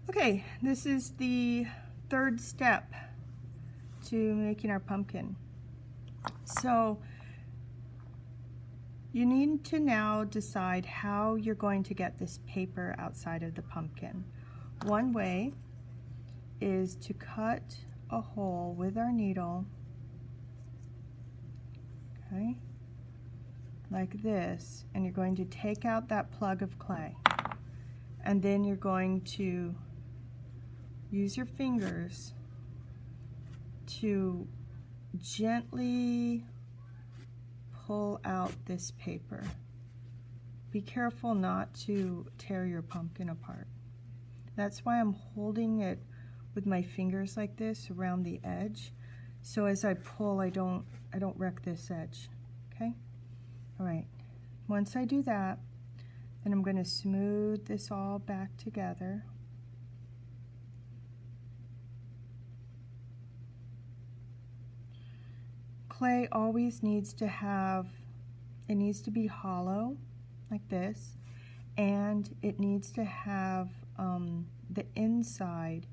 Okay, this is the third step to making our pumpkin. So you need to now decide how you're going to get this paper outside of the pumpkin. One way is to cut a hole with our needle, okay, like this, and you're going to take out that plug of clay. And then you're going to use your fingers to gently pull out this paper. Be careful not to tear your pumpkin apart. That's why I'm holding it with my fingers like this around the edge. So as I pull, I don't wreck this edge, okay? All right, once I do that, then I'm going to smooth this all back together. Clay always needs to have, it needs to be hollow like this, and it needs to have the inside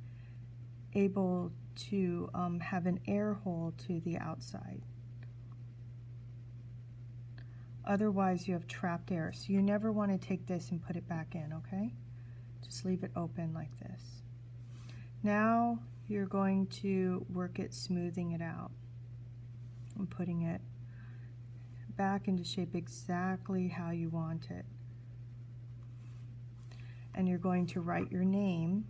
able to have an air hole to the outside. Otherwise you have trapped air, so you never want to take this and put it back in, okay? Just leave it open like this. Now you're going to work at smoothing it out and putting it back into shape exactly how you want it. And you're going to write your name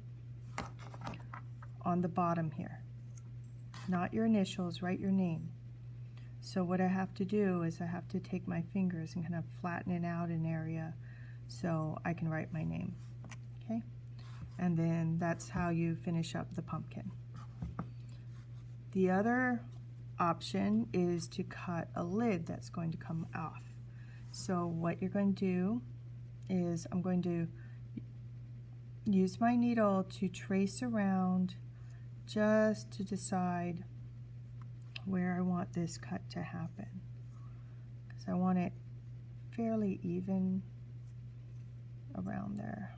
on the bottom here. Not your initials, write your name. So what I have to do is I have to take my fingers and kind of flatten it out an area so I can write my name, okay? And then that's how you finish up the pumpkin. The other option is to cut a lid that's going to come off. So what you're going to do is I'm going to use my needle to trace around just to decide where I want this cut to happen, because I want it fairly even around there.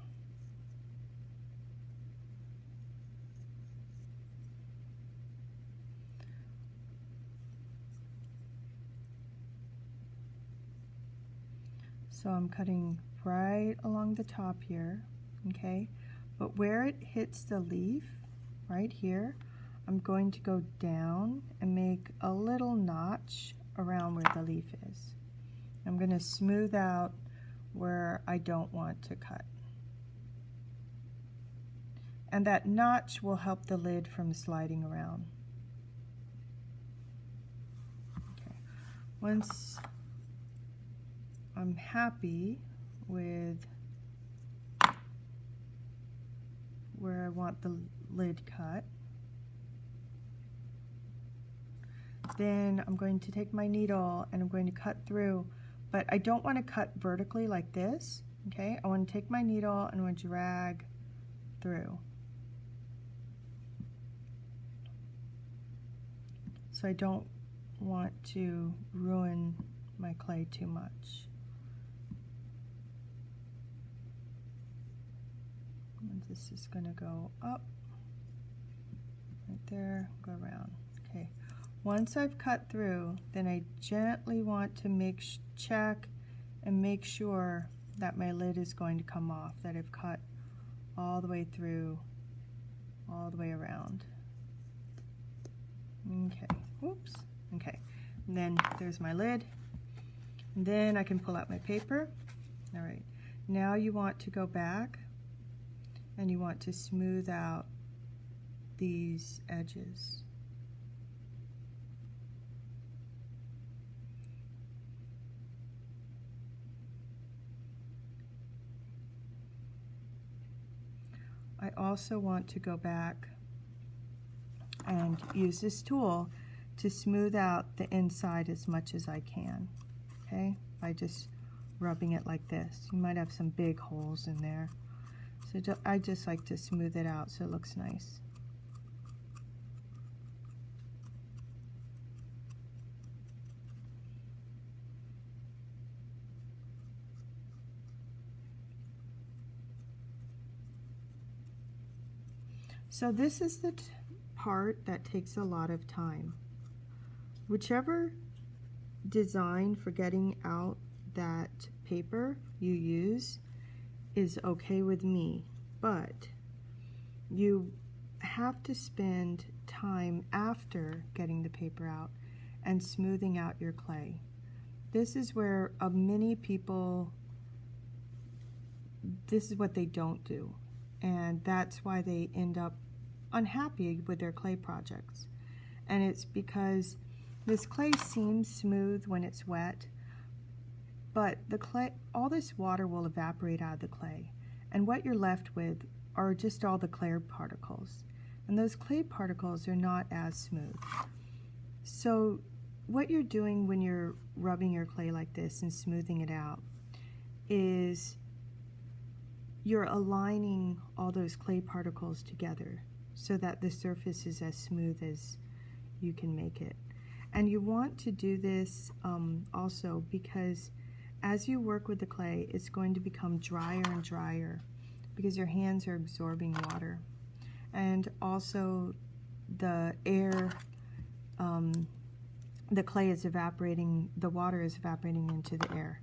So I'm cutting right along the top here, okay? But where it hits the leaf, right here, I'm going to go down and make a little notch around where the leaf is. I'm going to smooth out where I don't want to cut. And that notch will help the lid from sliding around. Okay. Once I'm happy with where I want the lid cut, then I'm going to take my needle and I'm going to cut through, but I don't want to cut vertically like this, okay? I want to take my needle and I want to drag through. So I don't want to ruin my clay too much. And this is going to go up, right there, go around, okay. Once I've cut through, then I gently want to check and make sure that my lid is going to come off, that I've cut all the way through, all the way around. Okay, whoops, okay. And then there's my lid. And then I can pull out my paper. All right, now you want to go back and you want to smooth out these edges. I also want to go back and use this tool to smooth out the inside as much as I can, okay, by just rubbing it like this. You might have some big holes in there, so I just like to smooth it out so it looks nice. So this is the part that takes a lot of time. Whichever design for getting out that paper you use is okay with me, but you have to spend time after getting the paper out and smoothing out your clay. This is where many people, this is what they don't do, and that's why they end up unhappy with their clay projects. And it's because this clay seems smooth when it's wet, but the clay, all this water will evaporate out of the clay, and what you're left with are just all the clay particles, and those clay particles are not as smooth. So what you're doing when you're rubbing your clay like this and smoothing it out is you're aligning all those clay particles together so that the surface is as smooth as you can make it. And you want to do this also because as you work with the clay, it's going to become drier and drier because your hands are absorbing water. And also the air, the clay is evaporating, the water is evaporating into the air.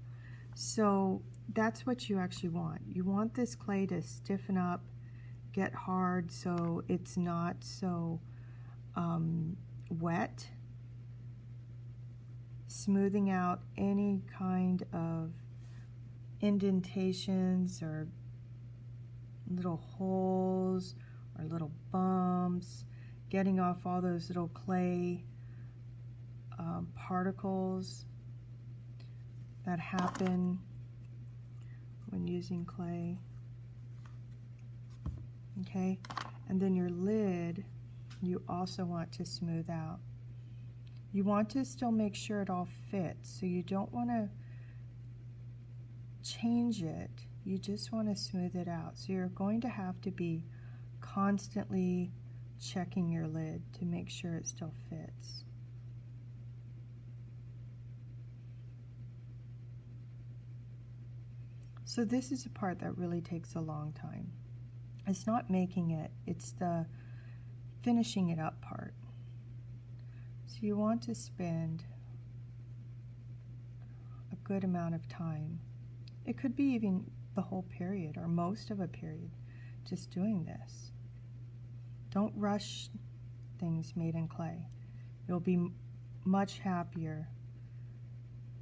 So that's what you actually want. You want this clay to stiffen up, get hard so it's not so wet, smoothing out any kind of indentations or little holes or little bumps, getting off all those little clay particles that happen when using clay. Okay, and then your lid you also want to smooth out. You want to still make sure it all fits, so you don't want to change it, you just want to smooth it out. So you're going to have to be constantly checking your lid to make sure it still fits. So this is a part that really takes a long time. It's not making it, it's the finishing it up part. So you want to spend a good amount of time. It could be even the whole period or most of a period just doing this. Don't rush things made in clay. You'll be much happier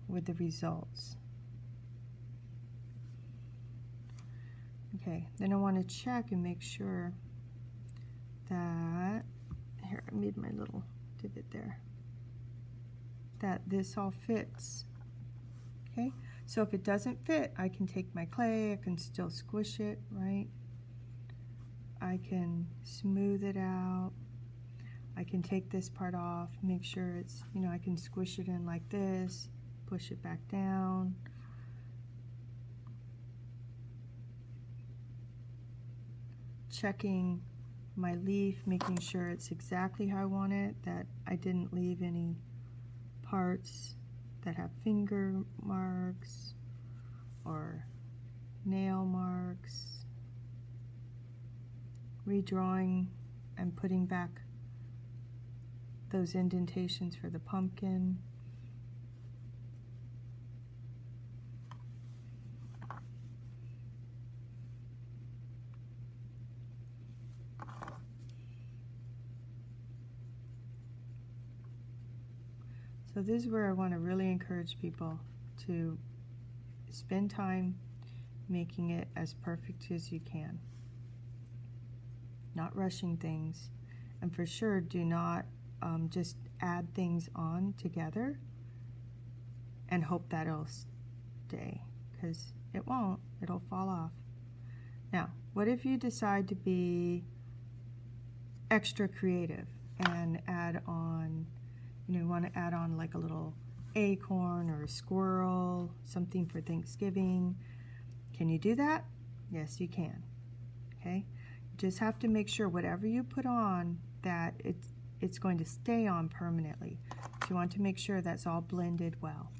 with the results. Okay, then I want to check and make sure that, here I made my little divot there, that this all fits. Okay, so if it doesn't fit, I can take my clay, I can still squish it, right? I can smooth it out. I can take this part off, make sure it's, you know, I can squish it in like this, push it back down. Checking my leaf, making sure it's exactly how I want it, that I didn't leave any parts that have finger marks or nail marks. Redrawing and putting back those indentations for the pumpkin. So this is where I want to really encourage people to spend time making it as perfect as you can. Not rushing things, and for sure do not just add things on together and hope that it'll stay, because it won't, it'll fall off. Now, what if you decide to be extra creative and add on, you know, you want to add on like a little acorn or a squirrel, something for Thanksgiving. Can you do that? Yes, you can. Okay? You just have to make sure whatever you put on that it's going to stay on permanently. So you want to make sure that's all blended well.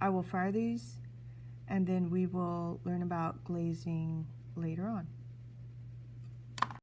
I will fry these and then we will learn about glazing later on.